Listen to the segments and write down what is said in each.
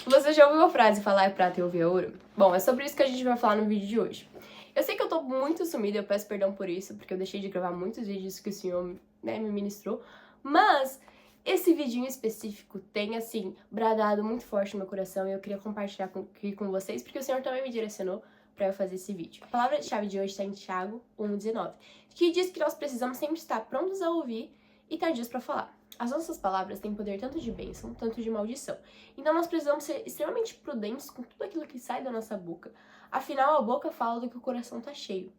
Você já ouviu a frase falar é prata e ouvir é ouro? Bom, é sobre isso que a gente vai falar no vídeo de hoje. Eu sei que eu tô muito sumida, eu peço perdão por isso, porque eu deixei de gravar muitos vídeos que o senhor, me ministrou, mas esse vídeo em específico tem, assim, bradado muito forte no meu coração e eu queria compartilhar aqui com vocês, porque o senhor também me direcionou pra eu fazer esse vídeo. A palavra-chave de hoje está em Tiago 1,19, que diz que nós precisamos sempre estar prontos a ouvir e tardios pra falar. As nossas palavras têm poder tanto de bênção, tanto de maldição. Então nós precisamos ser extremamente prudentes com tudo aquilo que sai da nossa boca. Afinal, a boca fala do que o coração tá cheio.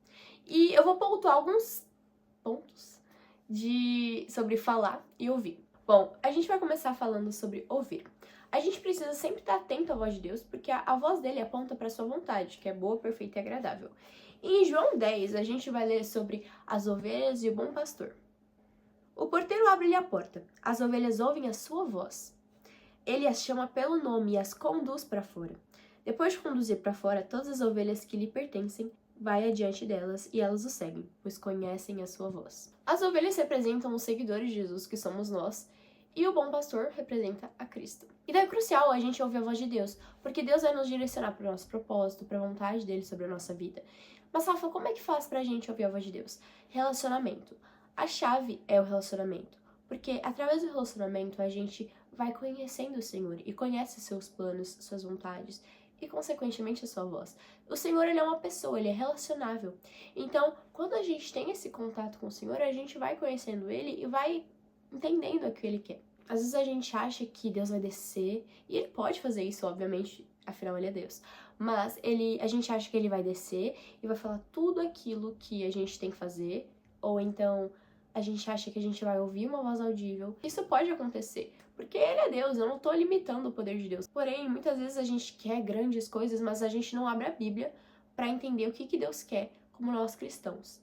E eu vou pontuar alguns pontos sobre falar e ouvir. Bom, a gente vai começar falando sobre ouvir. A gente precisa sempre estar atento à voz de Deus, porque a voz dele aponta para a sua vontade, que é boa, perfeita e agradável. E em João 10, a gente vai ler sobre as ovelhas e o bom pastor. O porteiro abre-lhe a porta. As ovelhas ouvem a sua voz. Ele as chama pelo nome e as conduz para fora. Depois de conduzir para fora todas as ovelhas que lhe pertencem, vai adiante delas e elas o seguem, pois conhecem a sua voz. As ovelhas representam os seguidores de Jesus, que somos nós, e o bom pastor representa a Cristo. Então é crucial a gente ouvir a voz de Deus, porque Deus vai nos direcionar para o nosso propósito, para a vontade dele sobre a nossa vida. Mas, Rafa, como é que faz pra gente ouvir a voz de Deus? Relacionamento. A chave é o relacionamento, porque através do relacionamento a gente vai conhecendo o Senhor e conhece seus planos, suas vontades e, consequentemente, a sua voz. O Senhor, ele é uma pessoa, ele é relacionável. Então, quando a gente tem esse contato com o Senhor, a gente vai conhecendo ele e vai entendendo o que ele quer. Às vezes a gente acha que Deus vai descer, e ele pode fazer isso, obviamente, afinal ele é Deus. Mas a gente acha que ele vai descer e vai falar tudo aquilo que a gente tem que fazer, ou então a gente acha que a gente vai ouvir uma voz audível. Isso pode acontecer, porque ele é Deus, eu não tô limitando o poder de Deus. Porém, muitas vezes a gente quer grandes coisas, mas a gente não abre a Bíblia para entender o que Deus quer como nós cristãos.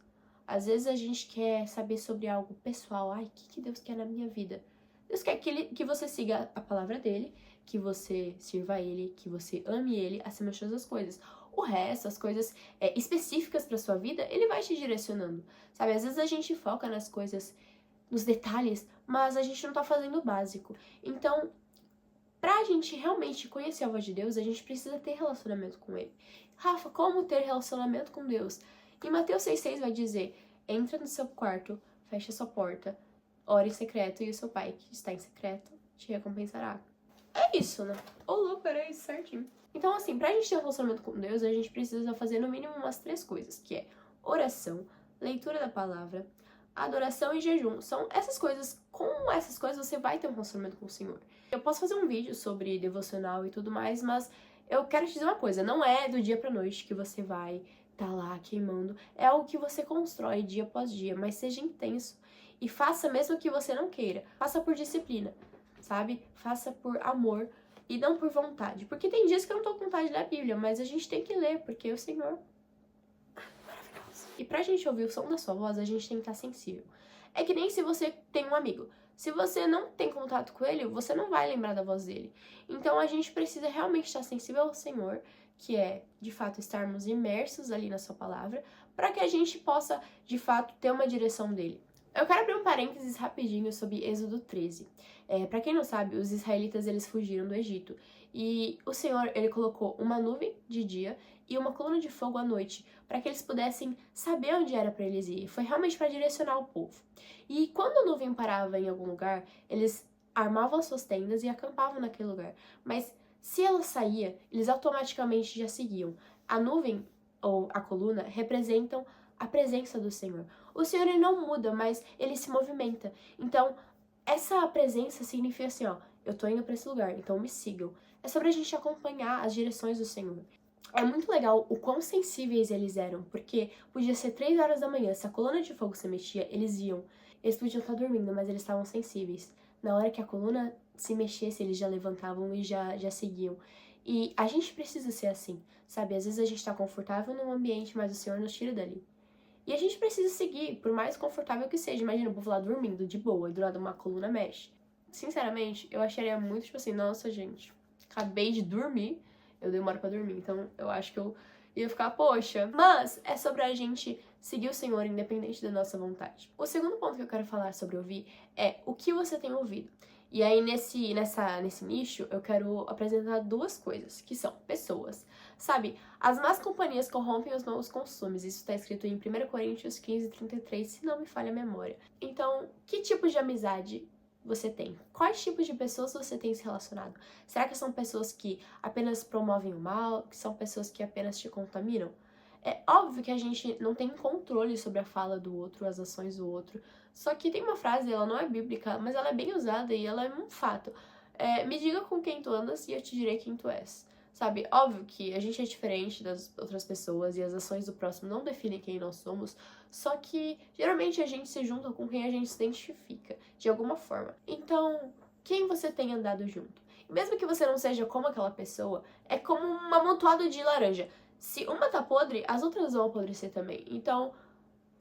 Às vezes a gente quer saber sobre algo pessoal. Ai, o que Deus quer na minha vida? Deus quer que você siga a palavra dele, que você sirva a ele, que você ame ele acima de todas as coisas. O resto, as coisas específicas para sua vida, ele vai te direcionando, sabe? Às vezes a gente foca nas coisas, nos detalhes, mas a gente não tá fazendo o básico. Então, pra gente realmente conhecer a voz de Deus, a gente precisa ter relacionamento com ele. Rafa, como ter relacionamento com Deus? Em Mateus 6,6 vai dizer: entra no seu quarto, fecha sua porta, ore em secreto e o seu pai que está em secreto te recompensará. É isso, né? Ô, louco, era isso certinho. Então, assim, pra gente ter um relacionamento com Deus, a gente precisa fazer no mínimo umas 3 coisas, que é oração, leitura da palavra, adoração e jejum. São essas coisas, com essas coisas você vai ter um relacionamento com o Senhor. Eu posso fazer um vídeo sobre devocional e tudo mais, mas eu quero te dizer uma coisa, não é do dia pra noite que você vai tá lá queimando, é algo que você constrói dia após dia, mas seja intenso e faça mesmo que você não queira, faça por disciplina, sabe? Faça por amor e não por vontade, porque tem dias que eu não tô com vontade de ler a Bíblia, mas a gente tem que ler, porque o Senhor é maravilhoso. E pra gente ouvir o som da sua voz, a gente tem que estar sensível. É que nem se você tem um amigo. Se você não tem contato com ele, você não vai lembrar da voz dele. Então a gente precisa realmente estar sensível ao Senhor, que é, de fato, estarmos imersos ali na sua palavra, para que a gente possa, de fato, ter uma direção dele. Eu quero abrir um parênteses rapidinho sobre Êxodo 13. Para quem não sabe, os israelitas, eles fugiram do Egito. E o Senhor, ele colocou uma nuvem de dia e uma coluna de fogo à noite, para que eles pudessem saber onde era para eles ir. Foi realmente para direcionar o povo. E quando a nuvem parava em algum lugar, eles armavam as suas tendas e acampavam naquele lugar. Mas se ela saía, eles automaticamente já seguiam. A nuvem ou a coluna representam a presença do Senhor. O Senhor, ele não muda, mas ele se movimenta. Então, essa presença significa assim, ó, eu tô indo pra esse lugar, então me sigam. É sobre a gente acompanhar as direções do Senhor. É muito legal o quão sensíveis eles eram, porque podia ser 3 horas da manhã, se a coluna de fogo se mexia, eles iam. Eles podiam estar dormindo, mas eles estavam sensíveis. Na hora que a coluna se mexesse, eles já levantavam e já seguiam. E a gente precisa ser assim, sabe? Às vezes a gente tá confortável num ambiente, mas o Senhor nos tira dali. E a gente precisa seguir, por mais confortável que seja. Imagina o povo lá dormindo, de boa, e do nada uma coluna mexe. Sinceramente, eu acharia muito, tipo assim, nossa, gente, acabei de dormir, eu demoro pra dormir, então eu acho que eu ia ficar, poxa. Mas é sobre a gente seguir o Senhor independente da nossa vontade. O segundo ponto que eu quero falar sobre ouvir é o que você tem ouvido. E aí, nesse nicho, eu quero apresentar duas coisas, que são pessoas. Sabe, as más companhias corrompem os bons costumes. Isso está escrito em 1 Coríntios 15:33, se não me falha a memória. Então, que tipo de amizade você tem? Quais tipos de pessoas você tem se relacionado? Será que são pessoas que apenas promovem o mal? Que são pessoas que apenas te contaminam? É óbvio que a gente não tem controle sobre a fala do outro, as ações do outro. Só que tem uma frase, ela não é bíblica, mas ela é bem usada e ela é um fato. Me diga com quem tu andas e eu te direi quem tu és. Sabe, óbvio que a gente é diferente das outras pessoas e as ações do próximo não definem quem nós somos, só que geralmente a gente se junta com quem a gente se identifica, de alguma forma. Então, quem você tem andado junto? E mesmo que você não seja como aquela pessoa, é como um amontoado de laranja. Se uma tá podre, as outras vão apodrecer também. Então,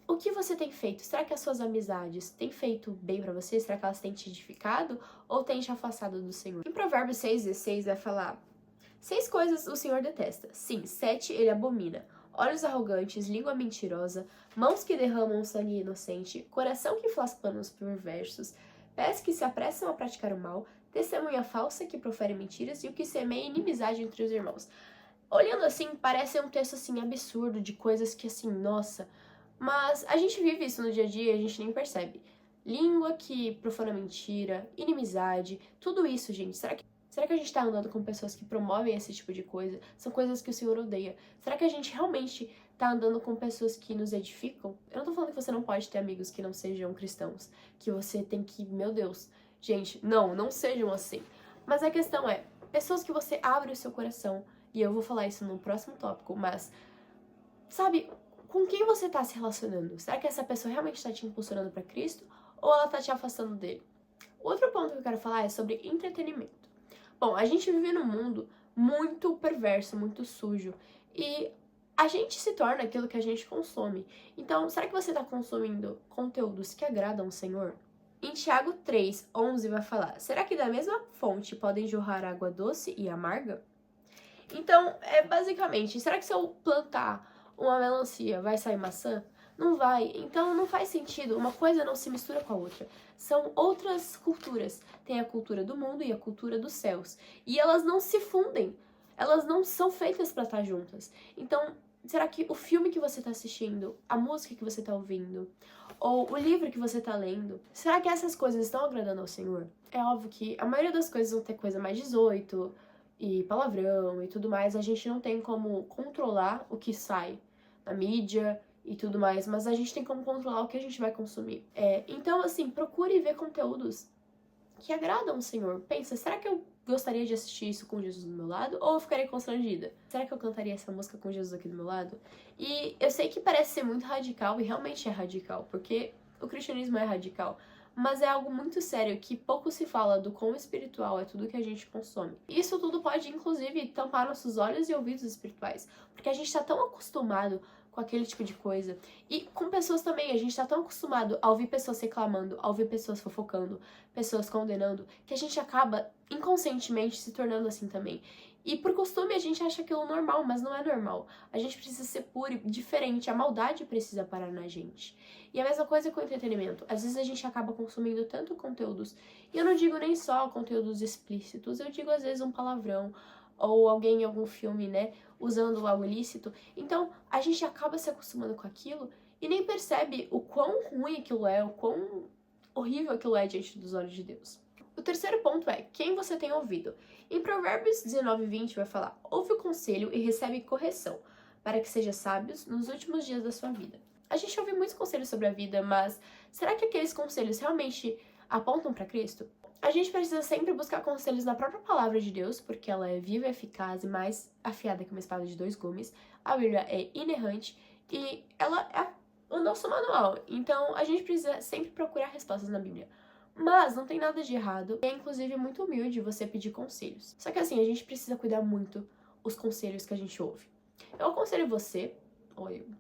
o que você tem feito? Será que as suas amizades têm feito bem pra você? Será que elas têm te edificado ou têm te afastado do Senhor? Em Provérbios 6:16 vai falar: 6 coisas o Senhor detesta. Sim, 7 ele abomina. Olhos arrogantes, língua mentirosa, mãos que derramam sangue inocente, coração que faz planos perversos, pés que se apressam a praticar o mal, testemunha falsa que profere mentiras e o que semeia inimizade entre os irmãos. Olhando assim, parece um texto assim absurdo de coisas que assim, nossa, mas a gente vive isso no dia a dia e a gente nem percebe. Língua que profana mentira, inimizade, tudo isso, gente. Será que a gente tá andando com pessoas que promovem esse tipo de coisa? São coisas que o Senhor odeia. Será que a gente realmente tá andando com pessoas que nos edificam? Eu não tô falando que você não pode ter amigos que não sejam cristãos, que você tem que, meu Deus, gente, não sejam assim. Mas a questão é, pessoas que você abre o seu coração, e eu vou falar isso no próximo tópico, mas, sabe, com quem você tá se relacionando? Será que essa pessoa realmente tá te impulsionando para Cristo ou ela tá te afastando dele? Outro ponto que eu quero falar é sobre entretenimento. Bom, a gente vive num mundo muito perverso, muito sujo, e a gente se torna aquilo que a gente consome. Então, será que você está consumindo conteúdos que agradam o Senhor? Em Tiago 3:11 vai falar: será que da mesma fonte podem jorrar água doce e amarga? Então, basicamente, será que se eu plantar uma melancia vai sair maçã? Não vai. Então não faz sentido. Uma coisa não se mistura com a outra. São outras culturas. Tem a cultura do mundo e a cultura dos céus. E elas não se fundem. Elas não são feitas para estar juntas. Então, será que o filme que você está assistindo, a música que você está ouvindo, ou o livro que você está lendo, será que essas coisas estão agradando ao Senhor? É óbvio que a maioria das coisas vão ter coisa mais 18 e palavrão e tudo mais. A gente não tem como controlar o que sai na mídia e tudo mais, mas a gente tem como controlar o que a gente vai consumir. Então, assim, procure ver conteúdos que agradam o Senhor. Pensa, será que eu gostaria de assistir isso com Jesus do meu lado? Ou eu ficaria constrangida? Será que eu cantaria essa música com Jesus aqui do meu lado? E eu sei que parece ser muito radical, e realmente é radical, porque o cristianismo é radical. Mas é algo muito sério, que pouco se fala do quão espiritual é tudo que a gente consome. Isso tudo pode, inclusive, tampar nossos olhos e ouvidos espirituais, porque a gente tá tão acostumado com aquele tipo de coisa. E com pessoas também, a gente tá tão acostumado a ouvir pessoas reclamando, a ouvir pessoas fofocando, pessoas condenando, que a gente acaba inconscientemente se tornando assim também. E por costume a gente acha aquilo normal, mas não é normal. A gente precisa ser puro e diferente, a maldade precisa parar na gente. E a mesma coisa com o entretenimento. Às vezes a gente acaba consumindo tanto conteúdos, e eu não digo nem só conteúdos explícitos, eu digo às vezes um palavrão, ou alguém em algum filme, né, usando algo ilícito. Então, a gente acaba se acostumando com aquilo e nem percebe o quão ruim aquilo é, o quão horrível aquilo é diante dos olhos de Deus. O terceiro ponto é quem você tem ouvido. Em Provérbios 19:20 vai falar: ouve o conselho e recebe correção, para que seja sábios nos últimos dias da sua vida. A gente ouve muitos conselhos sobre a vida, mas será que aqueles conselhos realmente apontam para Cristo? A gente precisa sempre buscar conselhos na própria palavra de Deus, porque ela é viva, eficaz e mais afiada que uma espada de 2 gumes. A Bíblia é inerrante e ela é o nosso manual. Então a gente precisa sempre procurar respostas na Bíblia. Mas não tem nada de errado, é inclusive muito humilde você pedir conselhos. Só que assim, a gente precisa cuidar muito os conselhos que a gente ouve. Eu aconselho você,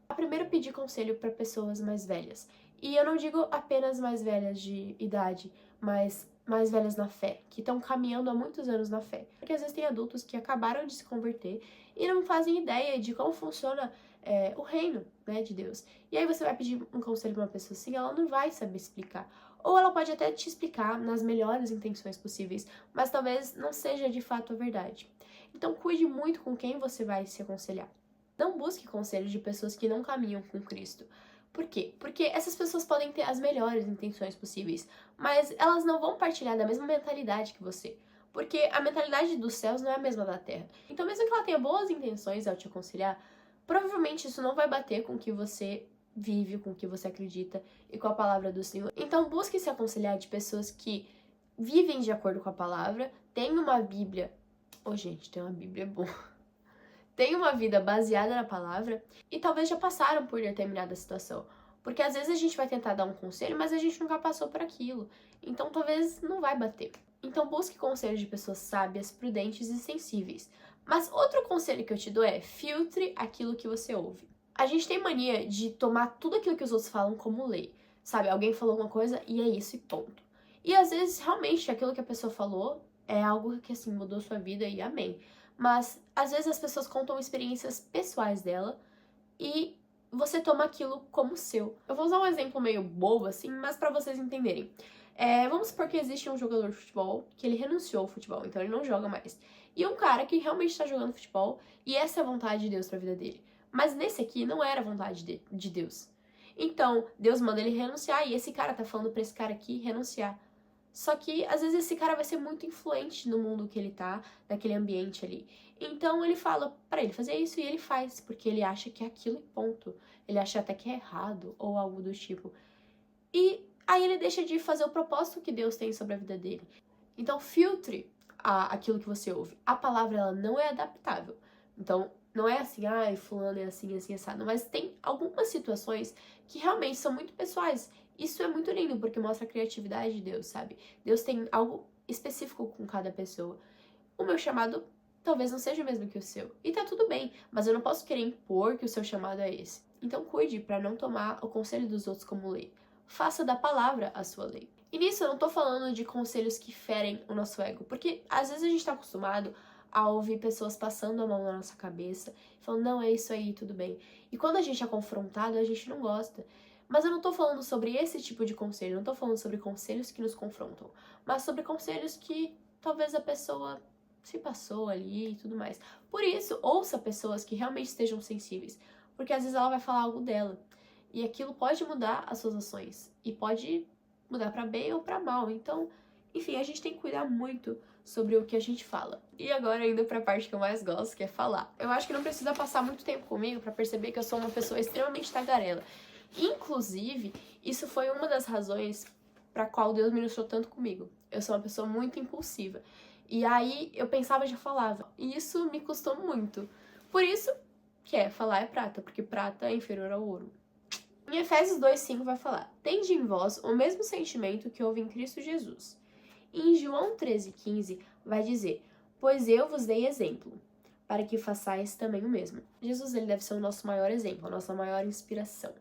a primeiro pedir conselho para pessoas mais velhas. E eu não digo apenas mais velhas de idade, mas mais velhas na fé, que estão caminhando há muitos anos na fé. Porque às vezes tem adultos que acabaram de se converter e não fazem ideia de como funciona o reino, né, de Deus. E aí você vai pedir um conselho pra uma pessoa assim, ela não vai saber explicar. Ou ela pode até te explicar nas melhores intenções possíveis, mas talvez não seja de fato a verdade. Então cuide muito com quem você vai se aconselhar. Não busque conselhos de pessoas que não caminham com Cristo. Por quê? Porque essas pessoas podem ter as melhores intenções possíveis, mas elas não vão partilhar da mesma mentalidade que você. Porque a mentalidade dos céus não é a mesma da terra. Então, mesmo que ela tenha boas intenções ao te aconselhar, provavelmente isso não vai bater com o que você vive, com o que você acredita e com a palavra do Senhor. Então, busque se aconselhar de pessoas que vivem de acordo com a palavra, têm uma Bíblia. Gente, tem uma Bíblia boa. Tem uma vida baseada na palavra e talvez já passaram por determinada situação. Porque às vezes a gente vai tentar dar um conselho, mas a gente nunca passou por aquilo. Então talvez não vai bater. Então busque conselhos de pessoas sábias, prudentes e sensíveis. Mas outro conselho que eu te dou é: filtre aquilo que você ouve. A gente tem mania de tomar tudo aquilo que os outros falam como lei. Sabe, alguém falou uma coisa e é isso e ponto. E às vezes realmente aquilo que a pessoa falou é algo que assim mudou sua vida e amém. Mas às vezes as pessoas contam experiências pessoais dela e você toma aquilo como seu. Eu vou usar um exemplo meio bobo assim, mas pra vocês entenderem. Vamos supor que existe um jogador de futebol que ele renunciou ao futebol, então ele não joga mais. E um cara que realmente tá jogando futebol e essa é a vontade de Deus pra vida dele. Mas nesse aqui não era a vontade de Deus. Então, Deus manda ele renunciar e esse cara tá falando pra esse cara aqui renunciar. Só que, às vezes, esse cara vai ser muito influente no mundo que ele tá, naquele ambiente ali. Então, ele fala pra ele fazer isso e ele faz, porque ele acha que é aquilo e ponto. Ele acha até que é errado ou algo do tipo. E aí ele deixa de fazer o propósito que Deus tem sobre a vida dele. Então, filtre aquilo que você ouve. A palavra, ela não é adaptável. Então, não é assim, fulano é assim, assim, assado. Mas tem algumas situações que realmente são muito pessoais. Isso é muito lindo, porque mostra a criatividade de Deus, sabe? Deus tem algo específico com cada pessoa. O meu chamado talvez não seja o mesmo que o seu. E tá tudo bem, mas eu não posso querer impor que o seu chamado é esse. Então cuide para não tomar o conselho dos outros como lei. Faça da palavra a sua lei. E nisso eu não tô falando de conselhos que ferem o nosso ego, porque às vezes a gente tá acostumado a ouvir pessoas passando a mão na nossa cabeça, falando, não, é isso aí, tudo bem. E quando a gente é confrontado, a gente não gosta. Mas eu não tô falando sobre esse tipo de conselho, não tô falando sobre conselhos que nos confrontam, mas sobre conselhos que talvez a pessoa se passou ali e tudo mais. Por isso, ouça pessoas que realmente estejam sensíveis, porque às vezes ela vai falar algo dela, e aquilo pode mudar as suas ações, e pode mudar pra bem ou pra mal. Então, enfim, a gente tem que cuidar muito sobre o que a gente fala. E agora indo pra parte que eu mais gosto, que é falar. Eu acho que não precisa passar muito tempo comigo pra perceber que eu sou uma pessoa extremamente tagarela. Inclusive, isso foi uma das razões para qual Deus ministrou tanto comigo. Eu sou uma pessoa muito impulsiva. E aí eu pensava e já falava. E isso me custou muito. Por isso que falar é prata, porque prata é inferior ao ouro. Em Efésios 2:5 vai falar: tende em vós o mesmo sentimento que houve em Cristo Jesus. E em João 13:15 vai dizer: pois eu vos dei exemplo, para que façais também o mesmo. Jesus, ele deve ser o nosso maior exemplo, a nossa maior inspiração.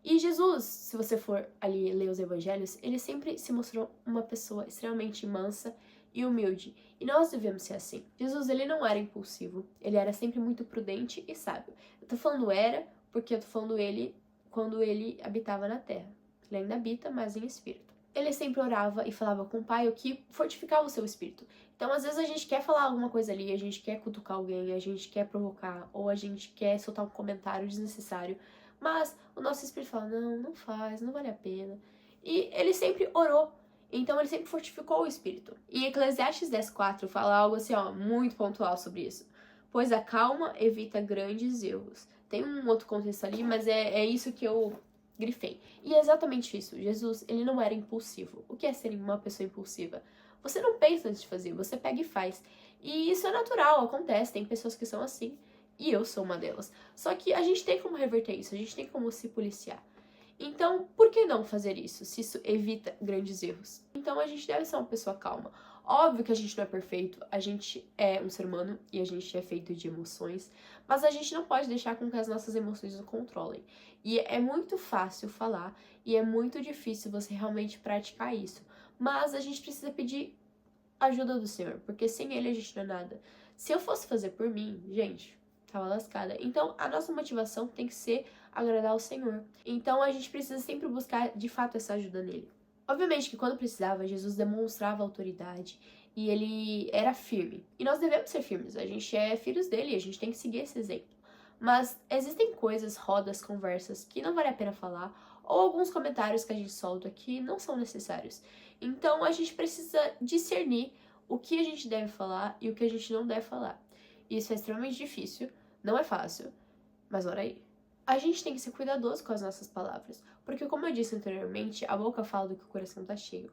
E Jesus, se você for ali ler os evangelhos, ele sempre se mostrou uma pessoa extremamente mansa e humilde. E nós devemos ser assim. Jesus, ele não era impulsivo. Ele era sempre muito prudente e sábio. Eu tô falando era, porque eu tô falando ele quando ele habitava na terra. Ele ainda habita, mas em espírito. Ele sempre orava e falava com o Pai, o que fortificava o seu espírito. Então, às vezes, a gente quer falar alguma coisa ali, a gente quer cutucar alguém, a gente quer provocar, ou a gente quer soltar um comentário desnecessário. Mas o nosso espírito fala, não, não faz, não vale a pena. E ele sempre orou. Então ele sempre fortificou o espírito. E Eclesiastes 10:4 fala algo assim, muito pontual sobre isso. Pois a calma evita grandes erros. Tem um outro contexto ali, mas é isso que eu grifei. E é exatamente isso. Jesus, ele não era impulsivo. O que é ser uma pessoa impulsiva? Você não pensa antes de fazer, você pega e faz. E isso é natural, acontece. Tem pessoas que são assim. E eu sou uma delas. Só que a gente tem como reverter isso, a gente tem como se policiar. Então, por que não fazer isso, se isso evita grandes erros? Então, a gente deve ser uma pessoa calma. Óbvio que a gente não é perfeito, a gente é um ser humano e a gente é feito de emoções, mas a gente não pode deixar com que as nossas emoções nos controlem. E é muito fácil falar e é muito difícil você realmente praticar isso. Mas a gente precisa pedir ajuda do Senhor, porque sem Ele a gente não é nada. Se eu fosse fazer por mim, gente, tava lascada. Então, a nossa motivação tem que ser agradar ao Senhor. Então, a gente precisa sempre buscar, de fato, essa ajuda nele. Obviamente que quando precisava, Jesus demonstrava autoridade e ele era firme. E nós devemos ser firmes, a gente é filhos dele, a gente tem que seguir esse exemplo. Mas existem coisas, rodas, conversas que não vale a pena falar, ou alguns comentários que a gente solta que não são necessários. Então a gente precisa discernir o que a gente deve falar e o que a gente não deve falar. Isso é extremamente difícil, não é fácil, mas ora aí. A gente tem que ser cuidadoso com as nossas palavras, porque como eu disse anteriormente, a boca fala do que o coração tá cheio.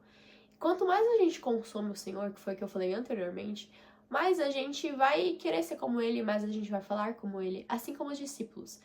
Quanto mais a gente consome o Senhor, que foi o que eu falei anteriormente, mais a gente vai querer ser como ele, mais a gente vai falar como ele, assim como os discípulos.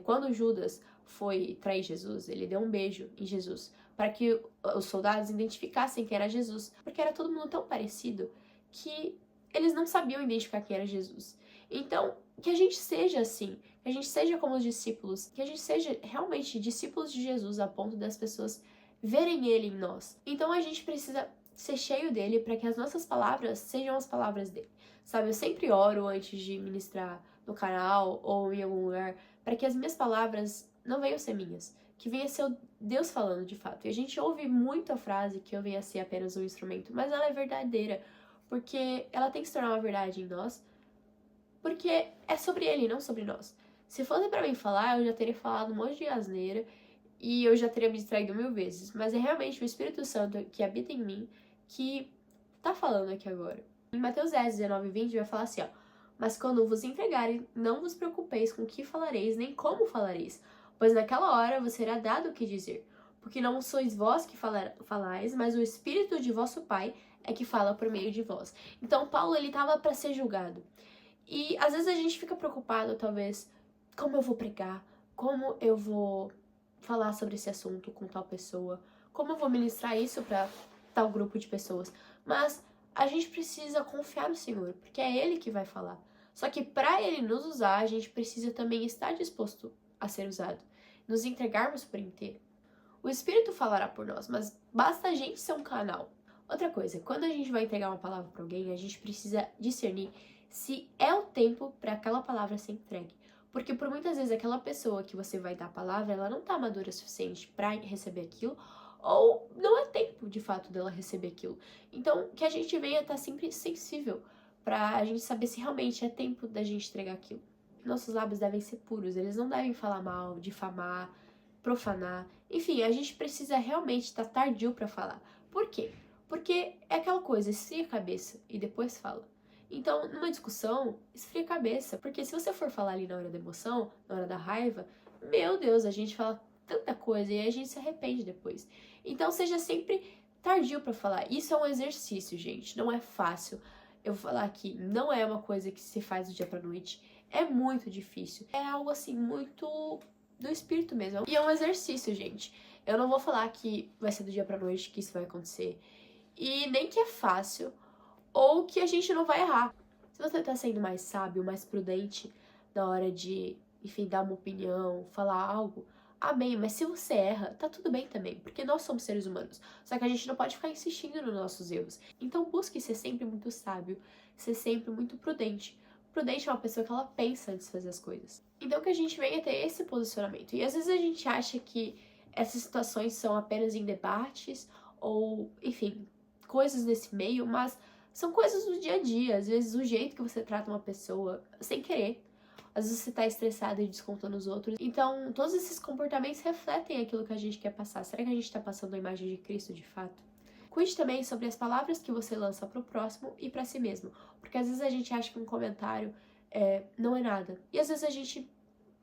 Quando Judas foi trair Jesus, ele deu um beijo em Jesus, para que os soldados identificassem que era Jesus, porque era todo mundo tão parecido que eles não sabiam identificar quem era Jesus. Então, que a gente seja assim, que a gente seja como os discípulos, que a gente seja realmente discípulos de Jesus a ponto das pessoas verem ele em nós. Então a gente precisa ser cheio dele para que as nossas palavras sejam as palavras dele. Sabe, eu sempre oro antes de ministrar no canal ou em algum lugar para que as minhas palavras não venham ser minhas, que venha ser o Deus falando de fato. E a gente ouve muito a frase que eu venha ser apenas um instrumento, mas ela é verdadeira, porque ela tem que se tornar uma verdade em nós, porque é sobre ele, não sobre nós. Se fosse para mim falar, eu já teria falado um monte de asneira e eu já teria me distraído 1000 vezes. Mas é realmente o Espírito Santo que habita em mim que tá falando aqui agora. Em Mateus 10, 19 e 20 vai falar assim, ó. Mas quando vos entregarem, não vos preocupeis com o que falareis, nem como falareis, pois naquela hora vos será dado o que dizer. Porque não sois vós que falais, mas o Espírito de vosso Pai é que fala por meio de vós. Então Paulo, ele tava para ser julgado. E às vezes a gente fica preocupado, talvez, como eu vou pregar, como eu vou falar sobre esse assunto com tal pessoa, como eu vou ministrar isso para tal grupo de pessoas. Mas a gente precisa confiar no Senhor, porque é Ele que vai falar. Só que para Ele nos usar, a gente precisa também estar disposto a ser usado, nos entregarmos por inteiro. O Espírito falará por nós, mas basta a gente ser um canal. Outra coisa, quando a gente vai entregar uma palavra para alguém, a gente precisa discernir se é o tempo para aquela palavra ser entregue. Porque por muitas vezes aquela pessoa que você vai dar a palavra, ela não tá madura o suficiente para receber aquilo, ou não é tempo de fato dela receber aquilo. Então, que a gente venha estar sempre sensível pra gente saber se realmente é tempo da gente entregar aquilo. Nossos lábios devem ser puros, eles não devem falar mal, difamar, profanar. Enfim, a gente precisa realmente estar tardio para falar. Por quê? Porque é aquela coisa, esfria a cabeça e depois fala. Então, numa discussão, esfria a cabeça, porque se você for falar ali na hora da emoção, na hora da raiva, meu Deus, a gente fala tanta coisa e aí a gente se arrepende depois. Então, seja sempre tardio para falar. Isso é um exercício, gente, não é fácil. Eu vou falar aqui, não é uma coisa que se faz do dia pra noite, é muito difícil. É algo assim, muito do espírito mesmo. E é um exercício, gente. Eu não vou falar que vai ser do dia pra noite que isso vai acontecer. E nem que é fácil, ou que a gente não vai errar. Se você tá sendo mais sábio, mais prudente na hora de, enfim, dar uma opinião, falar algo, amém. Mas se você erra, tá tudo bem também, porque nós somos seres humanos. Só que a gente não pode ficar insistindo nos nossos erros. Então busque ser sempre muito sábio, ser sempre muito prudente. Prudente é uma pessoa que ela pensa antes de fazer as coisas. Então que a gente venha ter esse posicionamento. E às vezes a gente acha que essas situações são apenas em debates ou, enfim, coisas desse meio, mas são coisas do dia a dia. Às vezes o jeito que você trata uma pessoa sem querer. Às vezes você tá estressado e descontando os outros. Então, todos esses comportamentos refletem aquilo que a gente quer passar. Será que a gente tá passando a imagem de Cristo de fato? Cuide também sobre as palavras que você lança pro próximo e pra si mesmo. Porque às vezes a gente acha que um comentário não é nada. E às vezes a gente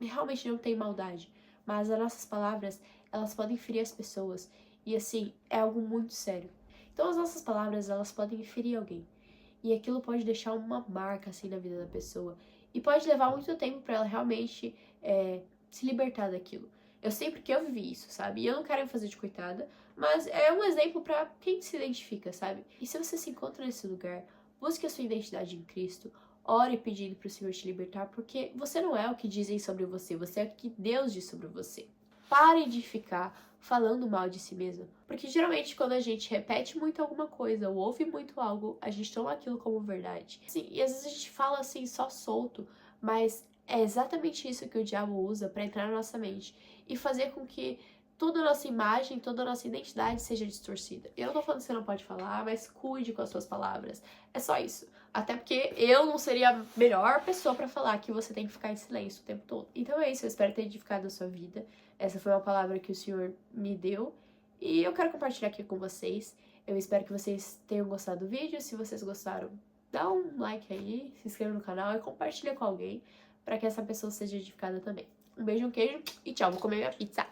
realmente não tem maldade. Mas as nossas palavras, elas podem ferir as pessoas. E assim, é algo muito sério. Então as nossas palavras, elas podem ferir alguém. E aquilo pode deixar uma marca assim na vida da pessoa. E pode levar muito tempo pra ela realmente se libertar daquilo. Eu sei porque eu vivi isso, sabe? E eu não quero me fazer de coitada, mas é um exemplo pra quem se identifica, sabe? E se você se encontra nesse lugar, busque a sua identidade em Cristo, ore pedindo pro Senhor te libertar, porque você não é o que dizem sobre você, você é o que Deus diz sobre você. Pare de ficar falando mal de si mesmo. Porque geralmente quando a gente repete muito alguma coisa ou ouve muito algo, a gente toma aquilo como verdade. Sim, e às vezes a gente fala assim só solto, mas é exatamente isso que o diabo usa para entrar na nossa mente e fazer com que toda a nossa imagem, toda a nossa identidade seja distorcida. Eu não tô falando que você não pode falar, mas cuide com as suas palavras. É só isso. Até porque eu não seria a melhor pessoa pra falar que você tem que ficar em silêncio o tempo todo. Então é isso, eu espero ter edificado a sua vida. Essa foi uma palavra que o Senhor me deu e eu quero compartilhar aqui com vocês. Eu espero que vocês tenham gostado do vídeo. Se vocês gostaram, dá um like aí, se inscreva no canal e compartilha com alguém pra que essa pessoa seja edificada também. Um beijo, um queijo e tchau. Vou comer minha pizza.